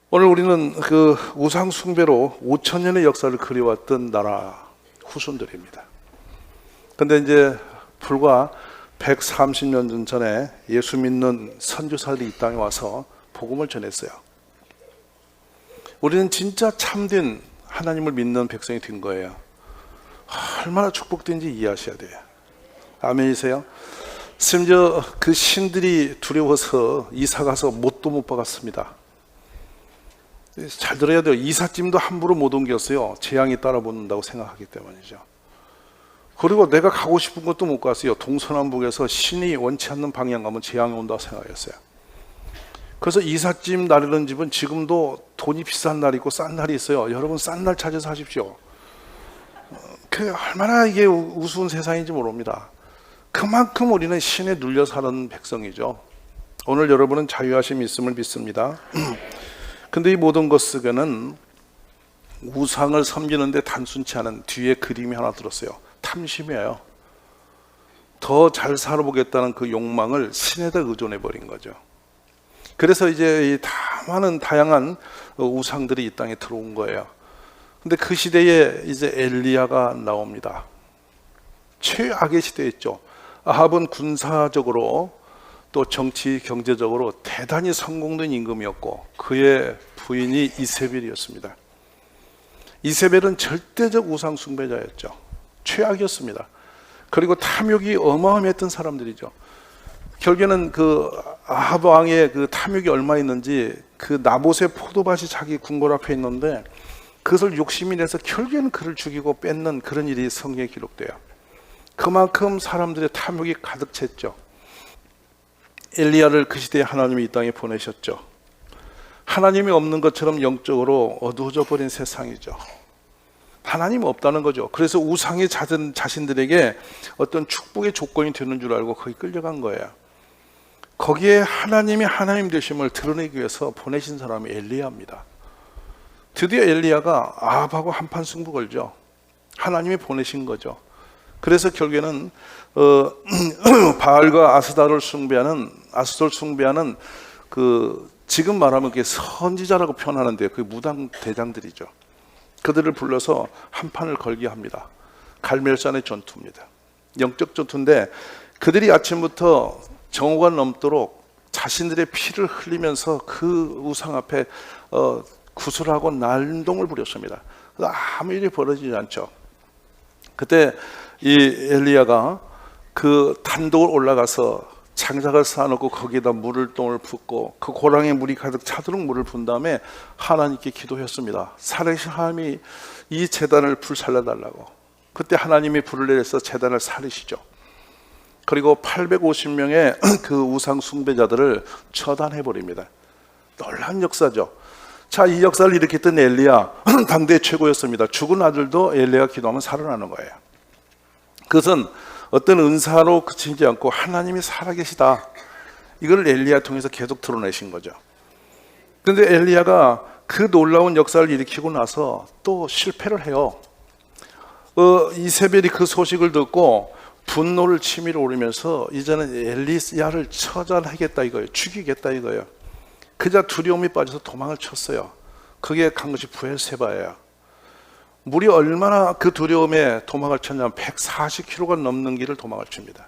오늘 우리는 그 우상 숭배로 5,000년의 역사를 그려왔던 나라 후손들입니다. 근데 이제 불과 130년 전에 예수 믿는 선교사들이 이 땅에 와서 복음을 전했어요. 우리는 진짜 참된 하나님을 믿는 백성이 된 거예요. 얼마나 축복된지 이해하셔야 돼요. 아멘이세요? 심지어 그 신들이 두려워서 이사가서 못도 못 박았습니다. 잘 들어야 돼요. 이삿짐도 함부로 못 옮겼어요. 재앙이 따라붙는다고 생각하기 때문이죠. 그리고 내가 가고 싶은 것도 못 갔어요. 동서남북에서 신이 원치 않는 방향 가면 재앙이 온다고 생각했어요. 그래서 이삿짐 나르는 집은 지금도 돈이 비싼 날이 있고 싼 날이 있어요. 여러분 싼 날 찾아서 하십시오. 그 얼마나 이게 우스운 세상인지 모릅니다. 그만큼 우리는 신에 눌려 사는 백성이죠. 오늘 여러분은 자유하심이 있음을 믿습니다. 근데 이 모든 것 속에는 우상을 섬기는데 단순치 않은 뒤에 그림이 하나 들었어요. 탐심이에요. 더 잘 살아보겠다는 그 욕망을 신에다 의존해 버린 거죠. 그래서 이제 이 많은 다양한 우상들이 이 땅에 들어온 거예요. 근데 그 시대에 이제 엘리야가 나옵니다. 최악의 시대였죠. 아합은 군사적으로 또 정치 경제적으로 대단히 성공된 임금이었고 그의 부인이 이세벨이었습니다. 이세벨은 절대적 우상 숭배자였죠. 최악이었습니다. 그리고 탐욕이 어마어마했던 사람들이죠. 결국에는 그 아합 왕의 그 탐욕이 얼마 있는지 그 나봇의 포도밭이 자기 궁궐 앞에 있는데 그것을 욕심이 내서 결국에는 그를 죽이고 뺏는 그런 일이 성경에 기록돼요. 그만큼 사람들의 탐욕이 가득 찼죠. 엘리야를 그 시대에 하나님이 이 땅에 보내셨죠. 하나님이 없는 것처럼 영적으로 어두워져 버린 세상이죠. 하나님이 없다는 거죠. 그래서 우상이 잦은 자신들에게 어떤 축복의 조건이 되는 줄 알고 거기 끌려간 거예요. 거기에 하나님이 하나님 되심을 드러내기 위해서 보내신 사람이 엘리야입니다. 드디어 엘리야가 아합하고 한판 승부 걸죠. 하나님이 보내신 거죠. 그래서 결국에는 바알과 아스돌 숭배하는 그 지금 말하면 그게 선지자라고 표현하는데 그 무당 대장들이죠. 그들을 불러서 한 판을 걸게 합니다. 갈멜산의 전투입니다. 영적 전투인데 그들이 아침부터 정오가 넘도록 자신들의 피를 흘리면서 그 우상 앞에 구슬하고 난동을 부렸습니다. 아무 일이 벌어지지 않죠. 그때 이 엘리야가 그 단독을 올라가서 장작을 쌓아놓고 거기에다 물을 붓고 그 고랑에 물이 가득 차도록 물을 분 다음에 하나님께 기도했습니다. 살아계신 하나님이 이 제단을 불살려달라고. 그때 하나님이 불을 내려서 제단을 살리시죠. 그리고 850명의 그 우상 숭배자들을 처단해버립니다. 놀라운 역사죠. 자, 이 역사를 일으켰던 엘리야, 당대 최고였습니다. 죽은 아들도 엘리야가 기도하면 살아나는 거예요. 그것은 어떤 은사로 그치지 않고 하나님이 살아계시다. 이걸 엘리야 통해서 계속 드러내신 거죠. 그런데 엘리야가 그 놀라운 역사를 일으키고 나서 또 실패를 해요. 이세벨이 그 소식을 듣고 분노를 치밀어 오르면서 이제는 엘리야를 처단하겠다 이거예요. 죽이겠다 이거예요. 그자 두려움이 빠져서 도망을 쳤어요. 그게 간 것이 브엘세바예요. 물이 얼마나 그 두려움에 도망을 쳤냐면 140km가 넘는 길을 도망을 칩니다.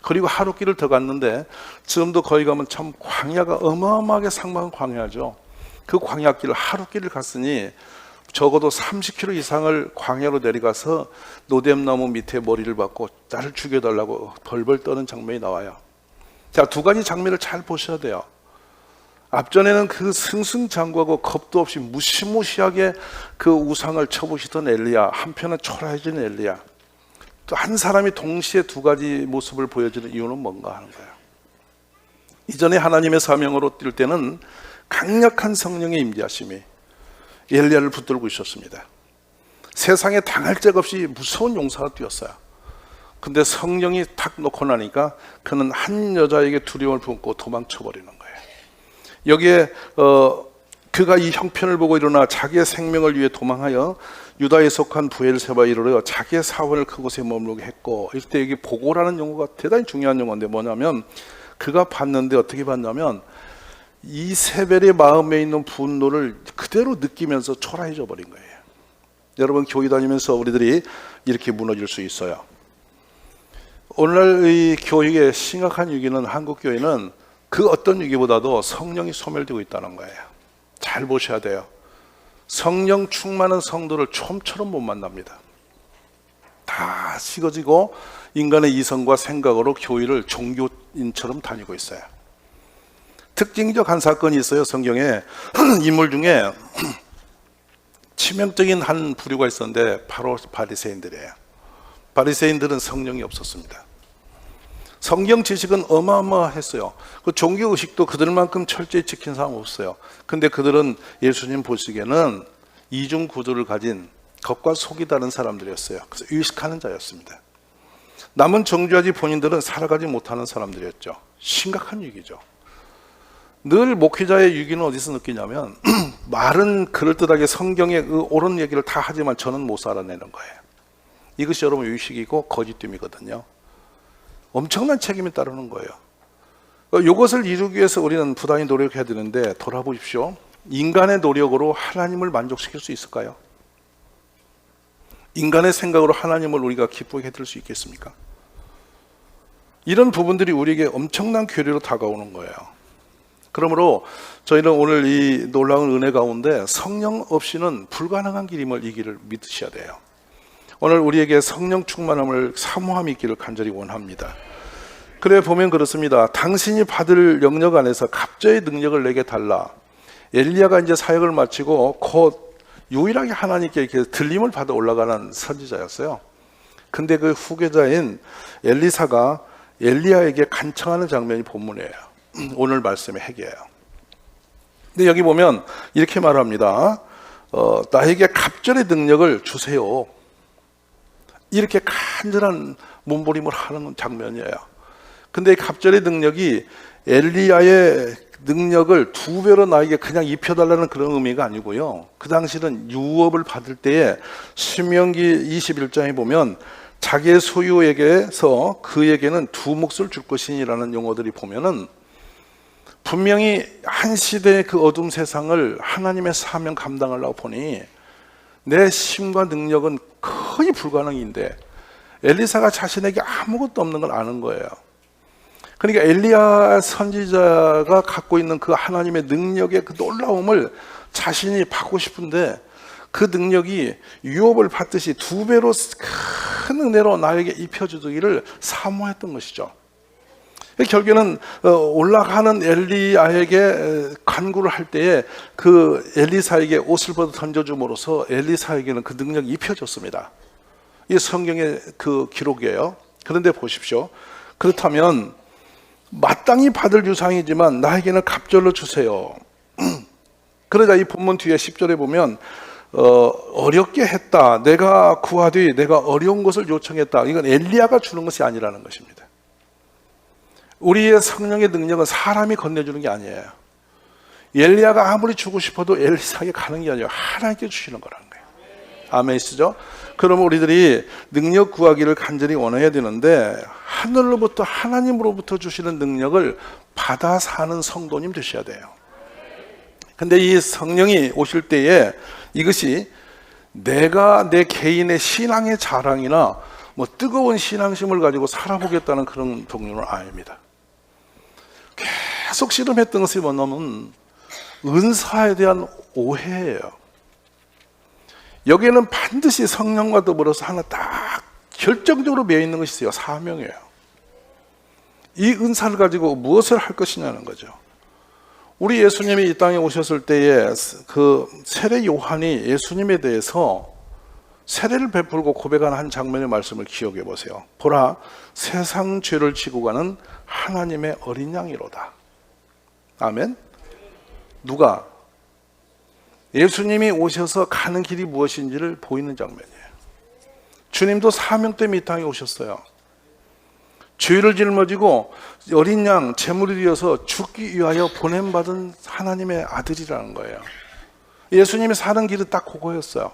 그리고 하루 길을 더 갔는데 지금도 거기 가면 참 광야가 어마어마하게 상당한 광야죠. 그 광야길을 하루 길을 갔으니 적어도 30km 이상을 광야로 내려가서 노뎀나무 밑에 머리를 박고 나를 죽여달라고 벌벌 떠는 장면이 나와요. 자, 두 가지 장면을 잘 보셔야 돼요. 앞전에는 그 승승장구하고 겁도 없이 무시무시하게 그 우상을 쳐부시던 엘리야, 한편은 초라해진 엘리야. 또 한 사람이 동시에 두 가지 모습을 보여주는 이유는 뭔가 하는 거예요. 이전에 하나님의 사명으로 뛸 때는 강력한 성령의 임재하심이 엘리야를 붙들고 있었습니다. 세상에 당할 적 없이 무서운 용사가 뛰었어요. 근데 성령이 탁 놓고 나니까 그는 한 여자에게 두려움을 품고 도망쳐버리는 거예요. 여기에 그가 이 형편을 보고 일어나 자기의 생명을 위해 도망하여 유다에 속한 브엘세바에 이르러 자기의 사원을 그곳에 머물게 했고, 이때 여기 보고라는 용어가 대단히 중요한 용어인데 뭐냐면 그가 봤는데 어떻게 봤냐면 이세벨의 마음에 있는 분노를 그대로 느끼면서 초라해져 버린 거예요. 여러분, 교회 다니면서 우리들이 이렇게 무너질 수 있어요. 오늘날 이 교육의 심각한 위기는, 한국 교회는 그 어떤 위기보다도 성령이 소멸되고 있다는 거예요. 잘 보셔야 돼요. 성령 충만한 성도를 좀처럼 못 만납니다. 다 식어지고 인간의 이성과 생각으로 교회를 종교인처럼 다니고 있어요. 특징적 한 사건이 있어요. 성경에 인물 중에 치명적인 한 부류가 있었는데 바로 바리새인들이에요. 바리새인들은 성령이 없었습니다. 성경 지식은 어마어마했어요. 그 종교 의식도 그들만큼 철저히 지킨 사람 없어요. 근데 그들은 예수님 보시기에는 이중 구조를 가진 겉과 속이 다른 사람들이었어요. 그래서 의식하는 자였습니다. 남은 정죄하지 본인들은 살아가지 못하는 사람들이었죠. 심각한 위기죠. 늘 목회자의 위기는 어디서 느끼냐면 말은 그럴듯하게 성경의 그 옳은 얘기를 다 하지만 저는 못 살아내는 거예요. 이것이 여러분 의식이고 거짓됨이거든요. 엄청난 책임이 따르는 거예요. 이것을 이루기 위해서 우리는 부단히 노력해야 되는데, 돌아보십시오. 인간의 노력으로 하나님을 만족시킬 수 있을까요? 인간의 생각으로 하나님을 우리가 기쁘게 해드릴 수 있겠습니까? 이런 부분들이 우리에게 엄청난 괴리로 다가오는 거예요. 그러므로 저희는 오늘 이 놀라운 은혜 가운데 성령 없이는 불가능한 길임을 이 길을 믿으셔야 돼요. 오늘 우리에게 성령 충만함을 사모함이 있기를 간절히 원합니다. 그래 보면 그렇습니다. 당신이 받을 영역 안에서 갑자의 능력을 내게 달라. 엘리야가 이제 사역을 마치고 곧 유일하게 하나님께 이렇게 들림을 받아 올라가는 선지자였어요. 근데 그 후계자인 엘리사가 엘리야에게 간청하는 장면이 본문이에요. 오늘 말씀의 핵이에요. 근데 여기 보면 이렇게 말합니다. 나에게 갑절의 능력을 주세요. 이렇게 간절한 몸부림을 하는 장면이에요. 근데 이 갑절의 능력이 엘리야의 능력을 2배로 나에게 그냥 입혀달라는 그런 의미가 아니고요. 그 당시는 유업을 받을 때에 신명기 21장에 보면 자기의 소유에게서 그에게는 2몫을 줄 것이니라는 용어들이 보면은 분명히 한 시대의 그 어둠 세상을 하나님의 사명 감당하려고 보니 내 힘과 능력은 거의 불가능인데 엘리사가 자신에게 아무것도 없는 걸 아는 거예요. 그러니까 엘리야 선지자가 갖고 있는 그 하나님의 능력의 그 놀라움을 자신이 받고 싶은데 그 능력이 유업을 받듯이 2배로 큰 은혜로 나에게 입혀주기를 사모했던 것이죠. 결국에는 올라가는 엘리야에게 간구를 할 때에 그 엘리사에게 옷을 벗어 던져줌으로써 엘리사에게는 그 능력이 입혀졌습니다. 이게 성경의 그 기록이에요. 그런데 보십시오. 그렇다면 마땅히 받을 유상이지만 나에게는 갑절로 주세요. 그러자 이 본문 뒤에 10절에 보면 어렵게 했다. 내가 구하되 내가 어려운 것을 요청했다. 이건 엘리야가 주는 것이 아니라는 것입니다. 우리의 성령의 능력은 사람이 건네주는 게 아니에요. 엘리야가 아무리 주고 싶어도 엘리사에게 가는 게 아니에요. 하나님께 주시는 거라는 거예요. 아멘이시죠? 그러면 우리들이 능력 구하기를 간절히 원해야 되는데 하늘로부터 하나님으로부터 주시는 능력을 받아 사는 성도님 되셔야 돼요. 근데 이 성령이 오실 때에 이것이 내가 내 개인의 신앙의 자랑이나 뭐 뜨거운 신앙심을 가지고 살아보겠다는 그런 동료는 아닙니다. 계속 씨름했던 것이 뭐냐면 은사에 대한 오해예요. 여기에는 반드시 성령과 더불어서 하나 딱 결정적으로 매여 있는 것이 있어요. 사명이에요. 이 은사를 가지고 무엇을 할 것이냐는 거죠. 우리 예수님이 이 땅에 오셨을 때에 그 세례 요한이 예수님에 대해서 세례를 베풀고 고백하는 한 장면의 말씀을 기억해 보세요. 보라, 세상 죄를 지고 가는 하나님의 어린 양이로다. 아멘. 누가? 예수님이 오셔서 가는 길이 무엇인지를 보이는 장면이에요. 주님도 사명 때문에 이 땅에 오셨어요. 죄를 짊어지고 어린 양 제물이 되어서 죽기 위하여 보냄받은 하나님의 아들이라는 거예요. 예수님이 사는 길은 딱 그거였어요.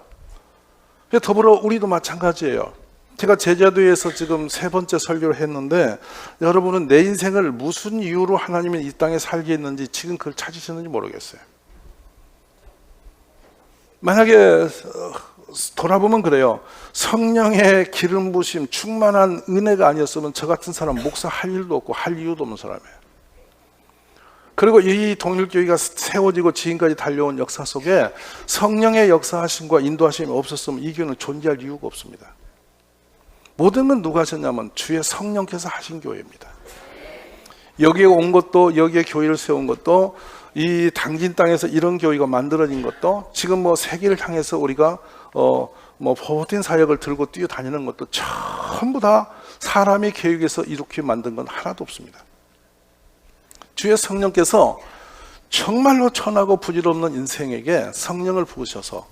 더불어 우리도 마찬가지예요. 제가 제자도에서 지금 3번째 설교를 했는데 여러분은 내 인생을 무슨 이유로 하나님이 이 땅에 살게 했는지 지금 그걸 찾으셨는지 모르겠어요. 만약에 돌아보면 그래요. 성령의 기름 부으심 충만한 은혜가 아니었으면 저 같은 사람 목사 할 일도 없고 할 이유도 없는 사람이에요. 그리고 이 동일교회가 세워지고 지금까지 달려온 역사 속에 성령의 역사하심과 인도하심이 없었으면 이 교회는 존재할 이유가 없습니다. 모든 건 누가 하셨냐면 주의 성령께서 하신 교회입니다. 여기에 온 것도, 여기에 교회를 세운 것도, 이 당진 땅에서 이런 교회가 만들어진 것도, 지금 뭐 세계를 향해서 우리가 포tin 사역을 들고 뛰어다니는 것도 전부 다 사람의 계획에서 이렇게 만든 건 하나도 없습니다. 주의 성령께서 정말로 천하고 부질없는 인생에게 성령을 부으셔서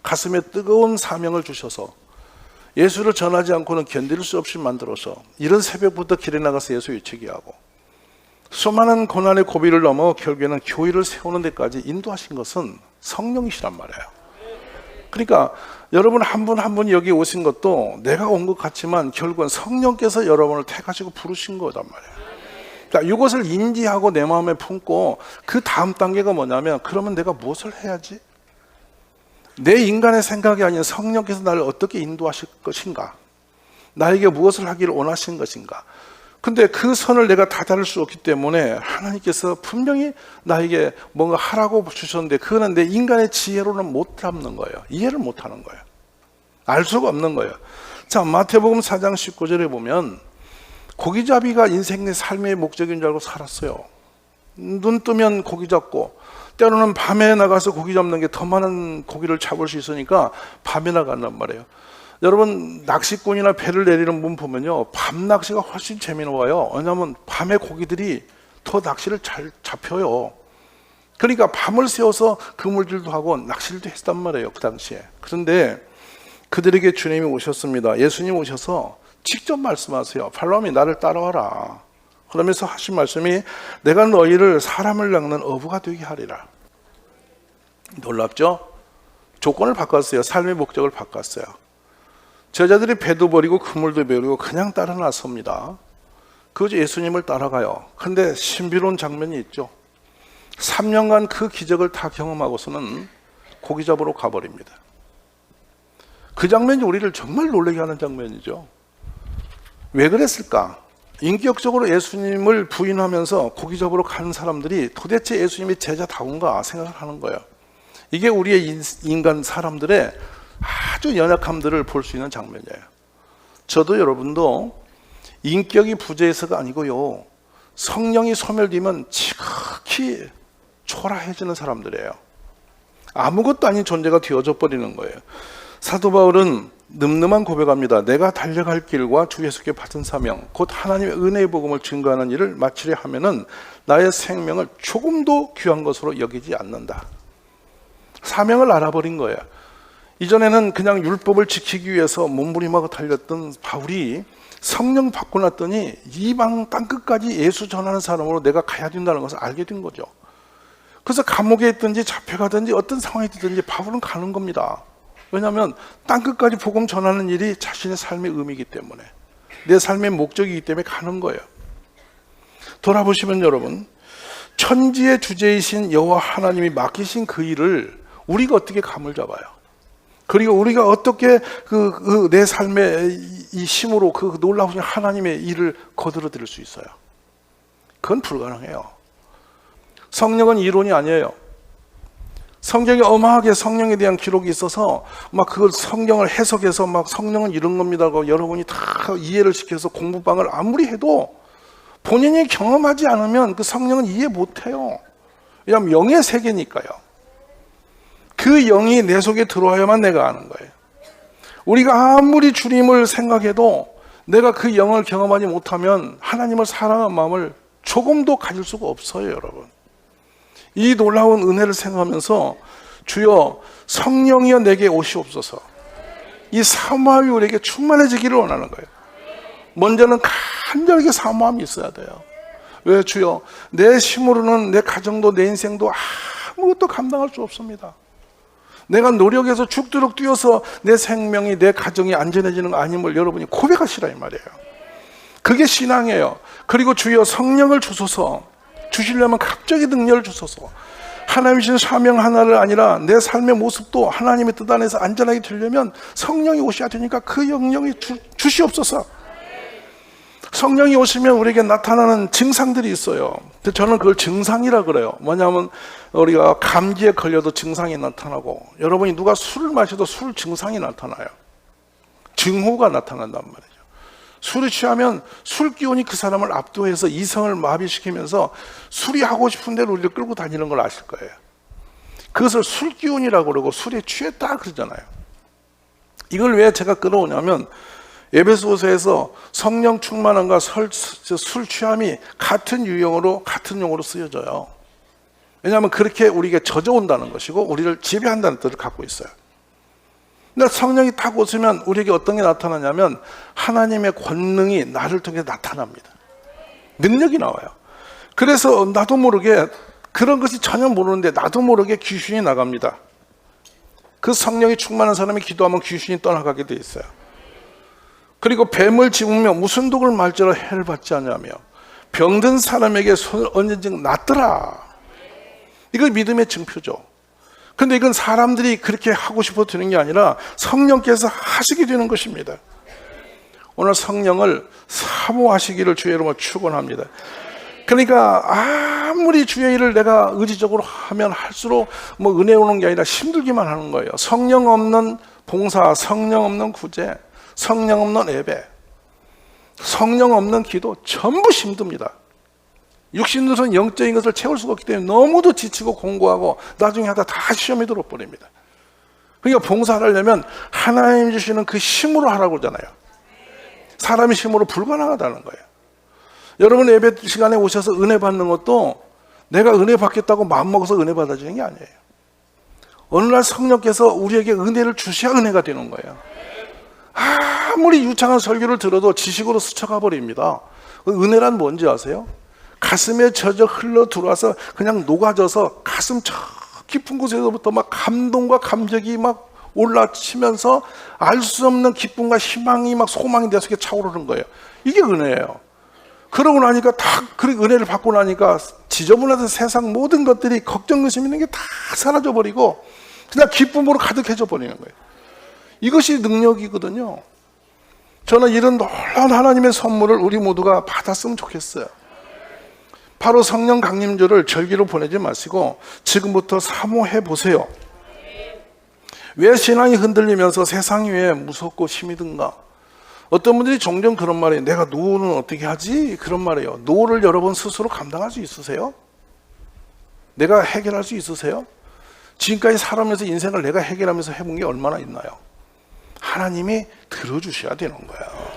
가슴에 뜨거운 사명을 주셔서 예수를 전하지 않고는 견딜 수 없이 만들어서 이런 새벽부터 길에 나가서 예수 외치게 하고 수많은 고난의 고비를 넘어 결국에는 교회를 세우는 데까지 인도하신 것은 성령이시란 말이에요. 그러니까 여러분 한 분 한 분이 여기 오신 것도 내가 온 것 같지만 결국은 성령께서 여러분을 택하시고 부르신 거란 말이에요. 그러니까 이것을 인지하고 내 마음에 품고 그 다음 단계가 뭐냐면 그러면 내가 무엇을 해야지? 내 인간의 생각이 아닌 성령께서 나를 어떻게 인도하실 것인가? 나에게 무엇을 하기를 원하신 것인가? 근데 그 선을 내가 다다를 수 없기 때문에 하나님께서 분명히 나에게 뭔가 하라고 주셨는데 그거는 내 인간의 지혜로는 못 잡는 거예요. 이해를 못 하는 거예요. 알 수가 없는 거예요. 자, 마태복음 4장 19절에 보면 고기잡이가 인생 내 삶의 목적인 줄 알고 살았어요. 눈 뜨면 고기 잡고 때로는 밤에 나가서 고기 잡는 게 더 많은 고기를 잡을 수 있으니까 밤에 나간단 말이에요. 여러분 낚시꾼이나 배를 내리는 분 보면요 밤 낚시가 훨씬 재미나요. 왜냐하면 밤에 고기들이 더 낚시를 잘 잡혀요. 그러니까 밤을 새워서 그물질도 하고 낚시도 했단 말이에요 그 당시에. 그런데 그들에게 주님이 오셨습니다. 예수님 오셔서 직접 말씀하세요. 발람이 나를 따라와라. 그러면서 하신 말씀이 내가 너희를 사람을 낚는 어부가 되게 하리라. 놀랍죠? 조건을 바꿨어요. 삶의 목적을 바꿨어요. 제자들이 배도 버리고 그물도 버리고 그냥 따라 나섭니다. 그저 예수님을 따라가요. 그런데 신비로운 장면이 있죠. 3년간 그 기적을 다 경험하고서는 고기 잡으러 가버립니다. 그 장면이 우리를 정말 놀라게 하는 장면이죠. 왜 그랬을까? 인격적으로 예수님을 부인하면서 고기 잡으러 가는 사람들이 도대체 예수님이 제자다운가 생각을 하는 거예요. 이게 우리의 인간 사람들의 아주 연약함들을 볼 수 있는 장면이에요. 저도 여러분도 인격이 부재해서가 아니고요. 성령이 소멸되면 지극히 초라해지는 사람들이에요. 아무것도 아닌 존재가 되어져 버리는 거예요. 사도 바울은 늠름한 고백합니다. 내가 달려갈 길과 주 예수께 받은 사명 곧 하나님의 은혜의 복음을 증거하는 일을 마치려 하면은 나의 생명을 조금도 귀한 것으로 여기지 않는다. 사명을 알아버린 거예요. 이전에는 그냥 율법을 지키기 위해서 몸부림하고 달렸던 바울이 성령 받고 났더니 이방 땅끝까지 예수 전하는 사람으로 내가 가야 된다는 것을 알게 된 거죠. 그래서 감옥에 있든지 잡혀가든지 어떤 상황이 되든지 바울은 가는 겁니다. 왜냐하면 땅끝까지 복음 전하는 일이 자신의 삶의 의미이기 때문에 내 삶의 목적이기 때문에 가는 거예요. 돌아보시면 여러분 천지의 주제이신 여호와 하나님이 맡기신 그 일을 우리가 어떻게 감을 잡아요? 그리고 우리가 어떻게 내 삶의 이 힘으로 그 놀라우신 하나님의 일을 거들어 드릴 수 있어요? 그건 불가능해요. 성령은 이론이 아니에요. 성경에 어마하게 성령에 대한 기록이 있어서 막 그걸 성경을 해석해서 막 성령은 이런 겁니다고 여러분이 다 이해를 시켜서 공부방을 아무리 해도 본인이 경험하지 않으면 그 성령은 이해 못해요. 왜냐하면 영의 세계니까요. 그 영이 내 속에 들어와야만 내가 아는 거예요. 우리가 아무리 주님을 생각해도 내가 그 영을 경험하지 못하면 하나님을 사랑하는 마음을 조금도 가질 수가 없어요, 여러분. 이 놀라운 은혜를 생각하면서 주여 성령이여 내게 오시옵소서. 이 사모함이 우리에게 충만해지기를 원하는 거예요. 먼저는 간절하게 사모함이 있어야 돼요. 왜 주여 내 힘으로는 내 가정도 내 인생도 아무것도 감당할 수 없습니다. 내가 노력해서 죽도록 뛰어서 내 생명이, 내 가정이 안전해지는 거 아님을 여러분이 고백하시라 이 말이에요. 그게 신앙이에요. 그리고 주여 성령을 주소서. 주시려면 갑자기 능력을 주소서. 하나님 주신 사명 하나를 아니라 내 삶의 모습도 하나님의 뜻 안에서 안전하게 되려면 성령이 오셔야 되니까 그 영령이 주시옵소서. 성령이 오시면 우리에게 나타나는 증상들이 있어요. 저는 그걸 증상이라 그래요. 뭐냐면 우리가 감기에 걸려도 증상이 나타나고, 여러분이 누가 술을 마셔도 술 증상이 나타나요. 증후가 나타난단 말이에요. 술이 취하면 술 기운이 그 사람을 압도해서 이성을 마비시키면서 술이 하고 싶은 대로 우리를 끌고 다니는 걸 아실 거예요. 그것을 술 기운이라고 그러고 술에 취했다 그러잖아요. 이걸 왜 제가 끌어오냐면 에베소서에서 성령 충만함과 술 취함이 같은 유형으로, 같은 용어로 쓰여져요. 왜냐하면 그렇게 우리에게 젖어온다는 것이고 우리를 지배한다는 뜻을 갖고 있어요. 근데 성령이 딱 오시면 우리에게 어떤 게 나타나냐면 하나님의 권능이 나를 통해 나타납니다. 능력이 나와요. 그래서 나도 모르게, 그런 것이 전혀 모르는데 나도 모르게 귀신이 나갑니다. 그 성령이 충만한 사람이 기도하면 귀신이 떠나가게 돼 있어요. 그리고 뱀을 집으며 무슨 독을 말지라 해를 받지 않냐며 병든 사람에게 손을 얹은 즉 낫더라. 이거 믿음의 증표죠. 근데 이건 사람들이 그렇게 하고 싶어 되는 게 아니라 성령께서 하시게 되는 것입니다. 오늘 성령을 사모하시기를 주의 이름으로 축원합니다. 그러니까 아무리 주의 일을 내가 의지적으로 하면 할수록 뭐 은혜 오는 게 아니라 힘들기만 하는 거예요. 성령 없는 봉사, 성령 없는 구제, 성령 없는 예배, 성령 없는 기도 전부 힘듭니다. 육신으로는 영적인 것을 채울 수가 없기 때문에 너무도 지치고 공부하고 나중에 하다 다 시험에 들어버립니다. 그러니까 봉사를 하려면 하나님 주시는 그 힘으로 하라고 그러잖아요. 사람의 힘으로 불가능하다는 거예요. 여러분 예배 시간에 오셔서 은혜 받는 것도 내가 은혜 받겠다고 마음먹어서 은혜 받아주는 게 아니에요. 어느 날 성령께서 우리에게 은혜를 주셔야 은혜가 되는 거예요. 아무리 유창한 설교를 들어도 지식으로 스쳐가 버립니다. 은혜란 뭔지 아세요? 가슴에 젖어 흘러 들어와서 그냥 녹아져서 가슴 저 깊은 곳에서부터 막 감동과 감격이 막 올라치면서 알 수 없는 기쁨과 희망이 막 소망이 내 속에 차오르는 거예요. 이게 은혜예요. 그러고 나니까 그 은혜를 받고 나니까 지저분해서 세상 모든 것들이 걱정, 의심 있는 게 다 사라져 버리고 그냥 기쁨으로 가득해져 버리는 거예요. 이것이 능력이거든요. 저는 이런 놀라운 하나님의 선물을 우리 모두가 받았으면 좋겠어요. 바로 성령 강림주를 절기로 보내지 마시고 지금부터 사모해 보세요. 왜 신앙이 흔들리면서 세상이 왜 무섭고 힘이 든가? 어떤 분들이 종종 그런 말이에요. 내가 노후는 어떻게 하지? 그런 말이에요. 노후를 여러분 스스로 감당할 수 있으세요? 내가 해결할 수 있으세요? 지금까지 살아오면서 인생을 내가 해결하면서 해본 게 얼마나 있나요? 하나님이 들어주셔야 되는 거예요.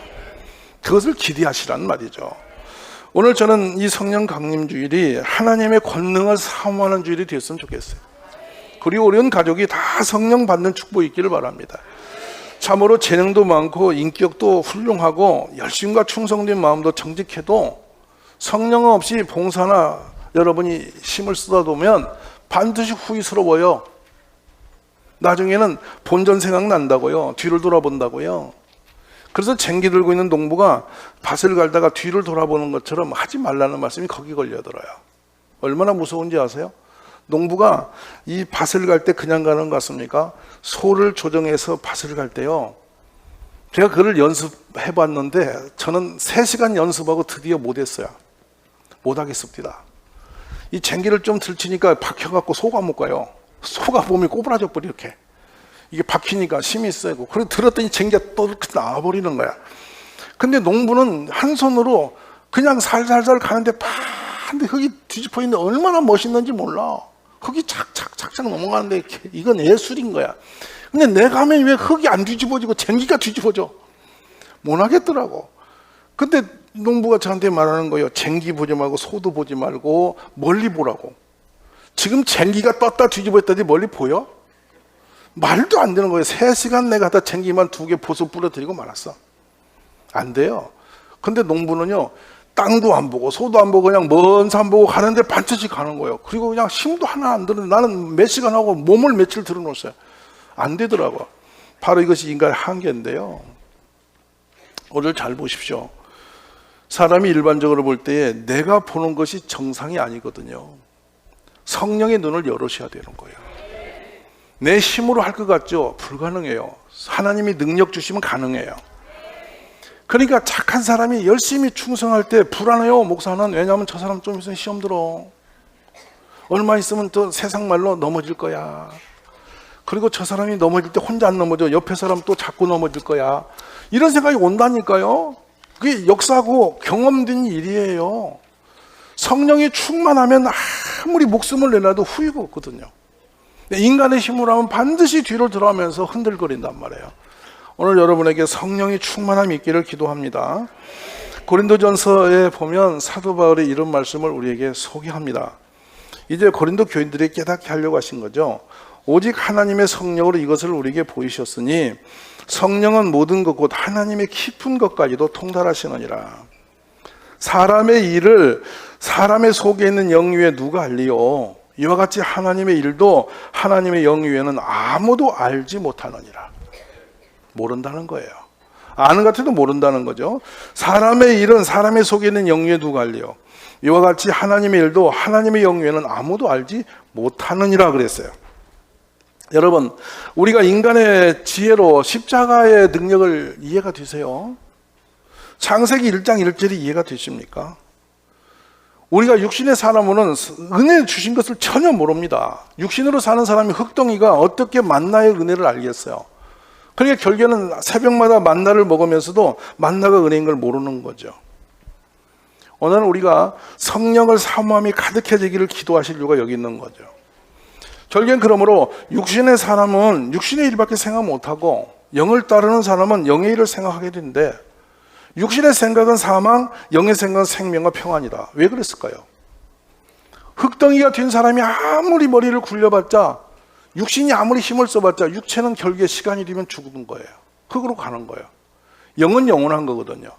그것을 기대하시란 말이죠. 오늘 저는 이 성령 강림 주일이 하나님의 권능을 사모하는 주일이 되었으면 좋겠어요. 그리고 우리 온 가족이 다 성령 받는 축복이 있기를 바랍니다. 참으로 재능도 많고 인격도 훌륭하고 열심과 충성된 마음도 정직해도 성령 없이 봉사나 여러분이 힘을 쏟아놓으면 반드시 후회스러워요. 나중에는 본전 생각난다고요. 뒤를 돌아본다고요. 그래서 쟁기 들고 있는 농부가 밭을 갈다가 뒤를 돌아보는 것처럼 하지 말라는 말씀이 거기 걸려들어요. 얼마나 무서운지 아세요? 농부가 이 밭을 갈 때 그냥 가는 것 같습니까? 소를 조정해서 밭을 갈 때요. 제가 그걸 연습해 봤는데 저는 3시간 연습하고 드디어 못했어요. 못하겠습니다. 이 쟁기를 좀 들치니까 박혀갖고 소가 못 가요. 소가 몸이 꼬부라져 버려 이렇게. 이게 박히니까 힘이 세고, 그리고 들었더니 쟁기가 또 이렇게 나와버리는 거야. 근데 농부는 한 손으로 그냥 살살살 가는데 반대 흙이 뒤집어 있는데 얼마나 멋있는지 몰라. 흙이 착착착착 넘어가는데 이건 예술인 거야. 근데 내가 하면 왜 흙이 안 뒤집어지고 쟁기가 뒤집어져? 못 하겠더라고. 근데 농부가 저한테 말하는 거예요. 쟁기 보지 말고 소도 보지 말고 멀리 보라고. 지금 쟁기가 떴다 뒤집어졌다니 멀리 보여? 말도 안 되는 거예요. 3시간 내가 하다 쟁기만 2개 보수 뿌려드리고 말았어. 안 돼요. 근데 농부는요, 땅도 안 보고 소도 안 보고 그냥 먼 산 보고 가는데 반드시 가는 거예요. 그리고 그냥 힘도 하나 안 드는데 나는 몇 시간 하고 몸을 며칠 들어놓았어요. 안 되더라고. 바로 이것이 인간의 한계인데요. 오늘 잘 보십시오. 사람이 일반적으로 볼 때에 내가 보는 것이 정상이 아니거든요. 성령의 눈을 열으셔야 되는 거예요. 내 힘으로 할 것 같죠? 불가능해요. 하나님이 능력 주시면 가능해요. 그러니까 착한 사람이 열심히 충성할 때 불안해요, 목사는. 왜냐하면 저 사람 좀 있으면 시험 들어. 얼마 있으면 또 세상 말로 넘어질 거야. 그리고 저 사람이 넘어질 때 혼자 안 넘어져. 옆에 사람 또 자꾸 넘어질 거야. 이런 생각이 온다니까요. 그게 역사고 경험된 일이에요. 성령이 충만하면 아무리 목숨을 내놔도 후회가 없거든요. 인간의 힘으로 하면 반드시 뒤로 들어가면서 흔들거린단 말이에요. 오늘 여러분에게 성령이 충만함이 있기를 기도합니다. 고린도전서에 보면 사도 바울이 이런 말씀을 우리에게 소개합니다. 이제 고린도 교인들이 깨닫게 하려고 하신 거죠. 오직 하나님의 성령으로 이것을 우리에게 보이셨으니 성령은 모든 것 곧 하나님의 깊은 것까지도 통달하시느니라. 사람의 일을 사람의 속에 있는 영 위에 누가 알리요? 이와 같이 하나님의 일도 하나님의 영 위에는 아무도 알지 못하느니라. 모른다는 거예요. 아는 것 같아도 모른다는 거죠. 사람의 일은 사람의 속에 있는 영 위에 누가 알리요? 이와 같이 하나님의 일도 하나님의 영 위에는 아무도 알지 못하느니라 그랬어요. 여러분, 우리가 인간의 지혜로 십자가의 능력을 이해가 되세요? 창세기 1장 1절이 이해가 되십니까? 우리가 육신의 사람은 은혜 주신 것을 전혀 모릅니다. 육신으로 사는 사람이 흙덩이가 어떻게 만나의 은혜를 알겠어요? 그러니까 결국에는 새벽마다 만나를 먹으면서도 만나가 은혜인 걸 모르는 거죠. 오늘 우리가 성령을 사모함이 가득해지기를 기도하실 이유가 여기 있는 거죠. 결국엔 그러므로 육신의 사람은 육신의 일밖에 생각 못하고 영을 따르는 사람은 영의 일을 생각하게 되는데 육신의 생각은 사망, 영의 생각은 생명과 평안이다. 왜 그랬을까요? 흙덩이가 된 사람이 아무리 머리를 굴려봤자 육신이 아무리 힘을 써봤자 육체는 결국에 시간이 되면 죽는 거예요. 흙으로 가는 거예요. 영은 영원한 거거든요.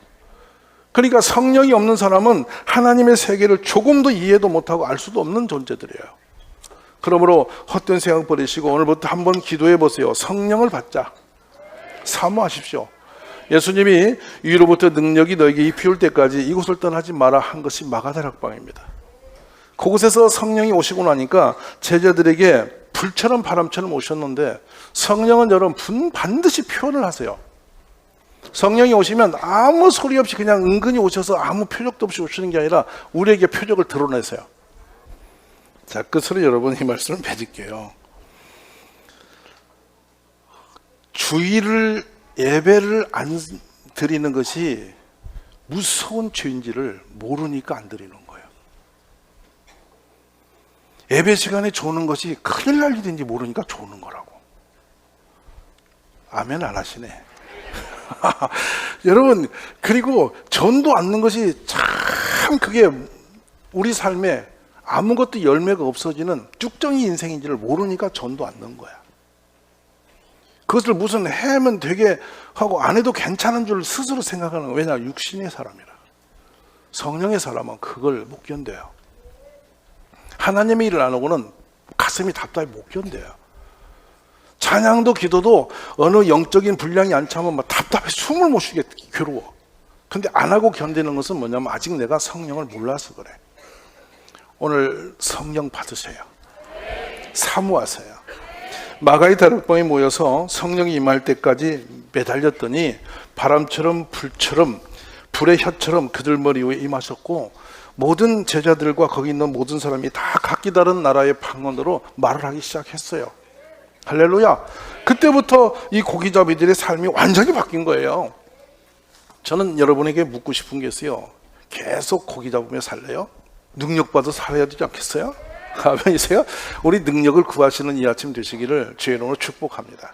그러니까 성령이 없는 사람은 하나님의 세계를 조금도 이해도 못하고 알 수도 없는 존재들이에요. 그러므로 헛된 생각 버리시고 오늘부터 한번 기도해 보세요. 성령을 받자. 사모하십시오. 예수님이 위로부터 능력이 너에게 입혀올 때까지 이곳을 떠나지 마라 한 것이 마가다락방입니다. 그곳에서 성령이 오시고 나니까 제자들에게 불처럼 바람처럼 오셨는데 성령은 여러분 반드시 표현을 하세요. 성령이 오시면 아무 소리 없이 그냥 은근히 오셔서 아무 표적도 없이 오시는 게 아니라 우리에게 표적을 드러내세요. 자, 끝으로 여러분 이 말씀을 맺을게요. 주일을 예배를 안 드리는 것이 무서운 죄인지를 모르니까 안 드리는 거예요. 예배 시간에 조는 것이 큰일 날 일인지 모르니까 조는 거라고. 아멘 안 하시네. 여러분, 그리고 전도 않는 것이 참 그게 우리 삶에 아무것도 열매가 없어지는 쭉정이 인생인지를 모르니까 전도 않는 거야. 그것을 무슨 해면 되게 하고 안 해도 괜찮은 줄 스스로 생각하는 거예요. 왜냐? 육신의 사람이라. 성령의 사람은 그걸 못 견뎌요. 하나님의 일을 안 하고는 가슴이 답답해 못 견뎌요. 찬양도 기도도 어느 영적인 분량이 안 차면 막 답답해 숨을 못 쉬게 괴로워. 근데 안 하고 견디는 것은 뭐냐면 아직 내가 성령을 몰라서 그래. 오늘 성령 받으세요. 사모하세요. 마가의 다락방에 모여서 성령이 임할 때까지 매달렸더니 바람처럼 불처럼 불의 혀처럼 그들 머리 위에 임하셨고 모든 제자들과 거기 있는 모든 사람이 다 각기 다른 나라의 방언으로 말을 하기 시작했어요. 할렐루야. 그때부터 이 고기잡이들의 삶이 완전히 바뀐 거예요. 저는 여러분에게 묻고 싶은 게 있어요. 계속 고기 잡으며 살래요? 능력받아 살아야 되지 않겠어요? 아멘이세요? 우리 능력을 구하시는 이 아침 되시기를 주의 이름으로 축복합니다.